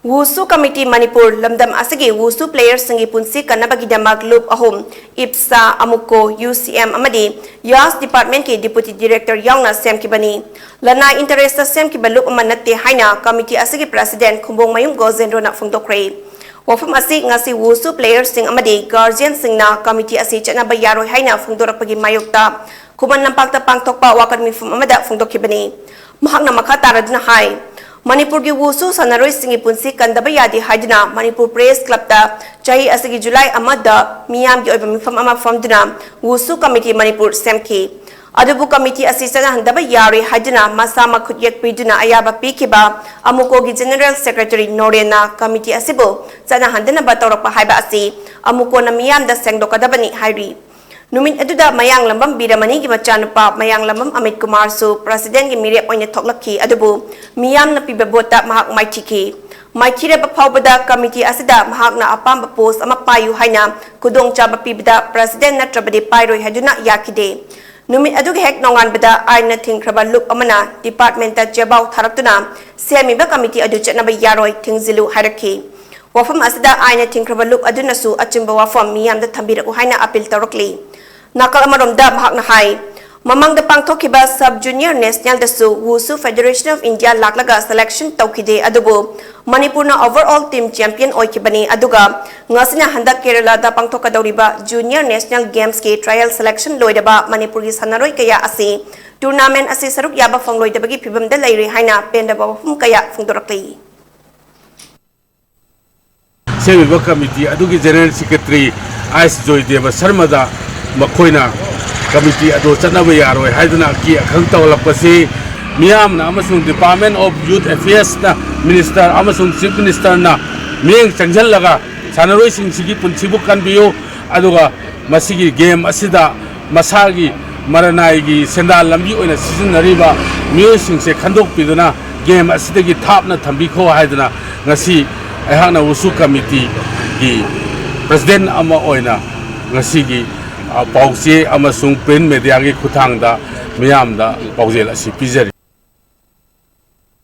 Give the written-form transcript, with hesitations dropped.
Wusu Committee Manipur lamdam asagi Wusu players sangi punsi kanabagi damak loop ahom IPSA Amuko UCM amadi Yas Department ke Deputy Director yang na Sem Kibani lana interest Sem Kibalup amanate haina committee asagi President Kumbong Mayung Gozendro na fungdokre wafam asig ngasi Wusu players sing amadi guardian sing na committee asi chana bayaroy haina fungdorak pagi mayukta kuman nampakta pangtokpa wakan mifum amada fungdok Kibani mahak na makatarad na hai Manipur ki Wusu sanaroi singi punsi kandaba yadi haidina Manipur Press Club ta chahi asigi July amada miyam ki oiba mifam ama famduna Wusu Committee Manipur semki adubu committee asisana handaba yari haidina masama khutyak piduna ayaba pikiba amuko ki General Secretary Norena committee asibo sana handana batawrak haiba asi amuko na miyam da sengdokadabani hairi Numin aduda mayang lambam biramani ki machanupa mayang lambam Amit Kumar su president ki mirep oina thoklaki adubu miyam na pibabota mahak maitiki maitire bapawbada committee asida mahak na apamba post ama payu haina kudong chaba pibada president na trabade pairoi haduna yakide Numin aduga hek nongan bada aina thingkraba loop amana department ta jabau tharaktuna semiba committee adu chatnaba yaroi thingzilu hairaki wafam asida aina thingkraba loop aduna su achimba wafam miyam da thambira haina appeal tawrakli Nakal amarom da mahak na hai mamang da pangthokiba sub junior national da su Wusu Federation of India laklaga selection tawkide adugo Manipur na overall team champion oikibani aduga ngasina handak Kerala da pangthokadawriba junior national games ke trial selection loidaba Manipur gi sanaroi kaya asi tournament asi saruk yaba fangloidabagi phibam da lairi haina pendaba hum kaya fungdorakli Semiba committee adugi general secretary Ais Joydeva Sharma da Makoina committee ado chanaba yaroi haiduna ki akhang tawlakpasi miyamna amasung Department of Youth Affairs na minister amasung chief minister na miyeng changjallaga sanaroi singsigi punchibu kanbiyo aduga masigi game asida masagi maranai gi sendal lambi oina sizinariba miyo singse khandokpiduna game asidagi thapna thambikho haiduna ngasi ahana Wusu committee gi president ama oina ngasi gi pausye amasung print media gi khuthangda miyamda paujel asi pijari